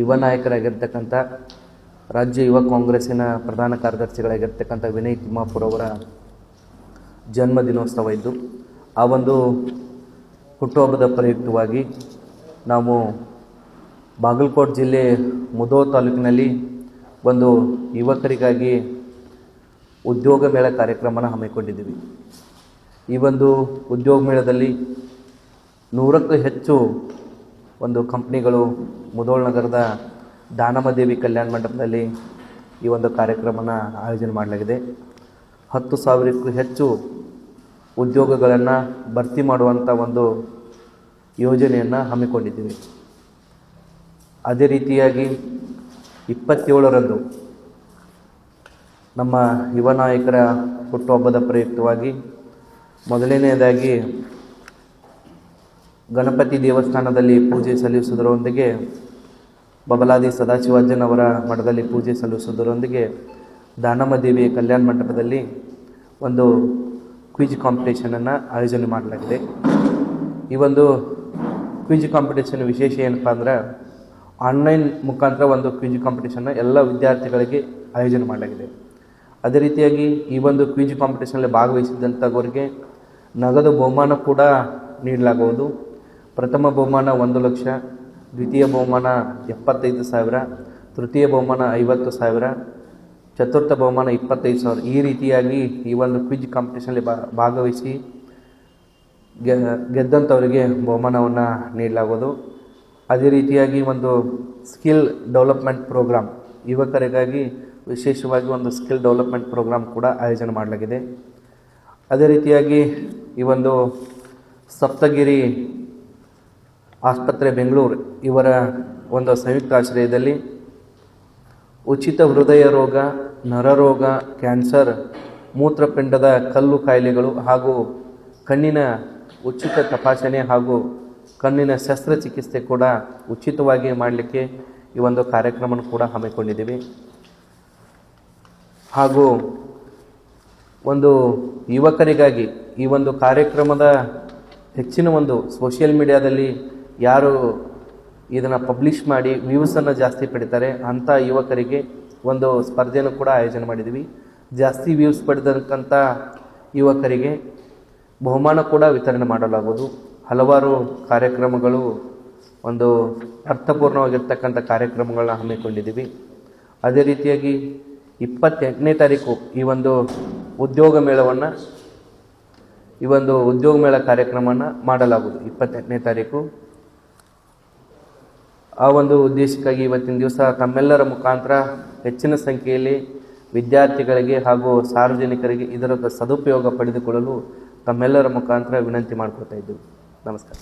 ಯುವ ನಾಯಕರಾಗಿರ್ತಕ್ಕಂಥ ರಾಜ್ಯ ಯುವ ಕಾಂಗ್ರೆಸ್ಸಿನ ಪ್ರಧಾನ ಕಾರ್ಯದರ್ಶಿಗಳಾಗಿರ್ತಕ್ಕಂಥ ವಿನಯ್ ತಿಮ್ಮಾಪುರ್ ಅವರ ಜನ್ಮ ದಿನೋತ್ಸವ ಇದ್ದು ಆ ಒಂದು ಹುಟ್ಟುಹಬ್ಬದ ಪ್ರಯುಕ್ತವಾಗಿ ನಾವು ಬಾಗಲಕೋಟೆ ಜಿಲ್ಲೆ ಮುಧೋಳ ತಾಲೂಕಿನಲ್ಲಿ ಒಂದು ಯುವಕರಿಗಾಗಿ ಉದ್ಯೋಗ ಮೇಳ ಕಾರ್ಯಕ್ರಮನ ಹಮ್ಮಿಕೊಂಡಿದ್ದೀವಿ. ಈ ಒಂದು ಉದ್ಯೋಗ ಮೇಳದಲ್ಲಿ 100ಕ್ಕೂ ಹೆಚ್ಚು ಒಂದು ಕಂಪ್ನಿಗಳು ಮುಧೋಳ ನಗರದ ದಾನಮದೇವಿ ಕಲ್ಯಾಣ ಮಂಟಪದಲ್ಲಿ ಈ ಒಂದು ಕಾರ್ಯಕ್ರಮನ ಆಯೋಜನೆ ಮಾಡಲಾಗಿದೆ. 10,000ಕ್ಕೂ ಹೆಚ್ಚು ಉದ್ಯೋಗಗಳನ್ನು ಭರ್ತಿ ಮಾಡುವಂಥ ಒಂದು ಯೋಜನೆಯನ್ನು ಹಮ್ಮಿಕೊಂಡಿದ್ದೀವಿ. ಅದೇ ರೀತಿಯಾಗಿ 27ರಂದು ನಮ್ಮ ಯುವ ನಾಯಕರ ಹುಟ್ಟುಹಬ್ಬದ ಪ್ರಯುಕ್ತವಾಗಿ ಮೊದಲನೆಯದಾಗಿ ಗಣಪತಿ ದೇವಸ್ಥಾನದಲ್ಲಿ ಪೂಜೆ ಸಲ್ಲಿಸುವುದರೊಂದಿಗೆ ಬಬಲಾದಿ ಸದಾಶಿವಜ್ಜನವರ ಮಠದಲ್ಲಿ ಪೂಜೆ ಸಲ್ಲಿಸುವುದರೊಂದಿಗೆ ದಾನಮದೇವಿ ಕಲ್ಯಾಣ ಮಂಟಪದಲ್ಲಿ ಒಂದು ಕ್ವಿಜ್ ಕಾಂಪಿಟೇಷನನ್ನು ಆಯೋಜನೆ ಮಾಡಲಾಗಿದೆ. ಈ ಒಂದು ಕ್ವಿಜ್ ಕಾಂಪಿಟೇಷನ್ ವಿಶೇಷ ಏನಪ್ಪ ಅಂದ್ರೆ ಆನ್ಲೈನ್ ಮುಖಾಂತರ ಒಂದು ಕ್ವಿಜ್ ಕಾಂಪಿಟೇಷನ್ನ ಎಲ್ಲ ವಿದ್ಯಾರ್ಥಿಗಳಿಗೆ ಆಯೋಜನೆ ಮಾಡಲಾಗಿದೆ. ಅದೇ ರೀತಿಯಾಗಿ ಈ ಒಂದು ಕ್ವಿಜ್ ಕಾಂಪಿಟೇಷನಲ್ಲಿ ಭಾಗವಹಿಸಿದಂಥವರಿಗೆ ನಗದು ಬಹುಮಾನ ಕೂಡ ನೀಡಲಾಗುವುದು. ಪ್ರಥಮ ಬಹುಮಾನ 1 ಲಕ್ಷ, ದ್ವಿತೀಯ ಬಹುಮಾನ 75,000, ತೃತೀಯ ಬಹುಮಾನ 50,000, ಚತುರ್ಥ ಬಹುಮಾನ 25,000. ಈ ರೀತಿಯಾಗಿ ಈ ಒಂದು ಕ್ವಿಜ್ ಕಾಂಪಿಟೇಷನಲ್ಲಿ ಭಾಗವಹಿಸಿ ಗೆದ್ದಂಥವರಿಗೆ ಬಹುಮಾನವನ್ನು ನೀಡಲಾಗುವುದು. ಅದೇ ರೀತಿಯಾಗಿ ಒಂದು ಸ್ಕಿಲ್ ಡೆವಲಪ್ಮೆಂಟ್ ಪ್ರೋಗ್ರಾಮ್, ಯುವಕರಿಗಾಗಿ ವಿಶೇಷವಾಗಿ ಒಂದು ಸ್ಕಿಲ್ ಡೆವಲಪ್ಮೆಂಟ್ ಪ್ರೋಗ್ರಾಮ್ ಕೂಡ ಆಯೋಜನೆ ಮಾಡಲಾಗಿದೆ. ಅದೇ ರೀತಿಯಾಗಿ ಈ ಒಂದು ಸಪ್ತಗಿರಿ ಆಸ್ಪತ್ರೆ ಬೆಂಗಳೂರು ಇವರ ಒಂದು ಸಂಯುಕ್ತ ಆಶ್ರಯದಲ್ಲಿ ಉಚಿತ ಹೃದಯ ರೋಗ, ನರರೋಗ, ಕ್ಯಾನ್ಸರ್, ಮೂತ್ರಪಿಂಡದ ಕಲ್ಲು ಕಾಯಿಲೆಗಳು ಹಾಗೂ ಕಣ್ಣಿನ ಉಚಿತ ತಪಾಸಣೆ ಹಾಗೂ ಕಣ್ಣಿನ ಶಸ್ತ್ರಚಿಕಿತ್ಸೆ ಕೂಡ ಉಚಿತವಾಗಿ ಮಾಡಲಿಕ್ಕೆ ಈ ಒಂದು ಕಾರ್ಯಕ್ರಮವನ್ನು ಕೂಡ ಹಮ್ಮಿಕೊಂಡಿದ್ದೀವಿ. ಹಾಗೂ ಒಂದು ಯುವಕರಿಗಾಗಿ ಈ ಒಂದು ಕಾರ್ಯಕ್ರಮದ ಹೆಚ್ಚಿನ ಒಂದು ಸೋಷಿಯಲ್ ಮೀಡಿಯಾದಲ್ಲಿ ಯಾರು ಇದನ್ನು ಪಬ್ಲಿಷ್ ಮಾಡಿ ವ್ಯೂಸನ್ನು ಜಾಸ್ತಿ ಪಡಿತಾರೆ ಅಂಥ ಯುವಕರಿಗೆ ಒಂದು ಸ್ಪರ್ಧೆಯನ್ನು ಕೂಡ ಆಯೋಜನೆ ಮಾಡಿದ್ದೀವಿ. ಜಾಸ್ತಿ ವ್ಯೂಸ್ ಪಡೆದಂಥ ಯುವಕರಿಗೆ ಬಹುಮಾನ ಕೂಡ ವಿತರಣೆ ಮಾಡಲಾಗುವುದು. ಹಲವಾರು ಕಾರ್ಯಕ್ರಮಗಳು, ಒಂದು ಅರ್ಥಪೂರ್ಣವಾಗಿರ್ತಕ್ಕಂಥ ಕಾರ್ಯಕ್ರಮಗಳನ್ನ ಹಮ್ಮಿಕೊಂಡಿದ್ದೀವಿ. ಅದೇ ರೀತಿಯಾಗಿ 28ನೇ ತಾರೀಕು ಈ ಒಂದು ಉದ್ಯೋಗ ಮೇಳ ಕಾರ್ಯಕ್ರಮವನ್ನು ಮಾಡಲಾಗುವುದು. 28ನೇ ತಾರೀಕು ಆ ಒಂದು ಉದ್ದೇಶಕ್ಕಾಗಿ ಇವತ್ತಿನ ದಿವಸ ತಮ್ಮೆಲ್ಲರ ಮುಖಾಂತರ ಹೆಚ್ಚಿನ ಸಂಖ್ಯೆಯಲ್ಲಿ ವಿದ್ಯಾರ್ಥಿಗಳಿಗೆ ಹಾಗೂ ಸಾರ್ವಜನಿಕರಿಗೆ ಇದರ ಸದುಪಯೋಗ ಪಡೆದುಕೊಳ್ಳಲು ತಮ್ಮೆಲ್ಲರ ಮುಖಾಂತರ ವಿನಂತಿ ಮಾಡಿಕೊಳ್ತಾ ಇದ್ದೇವೆ. ನಮಸ್ಕಾರ.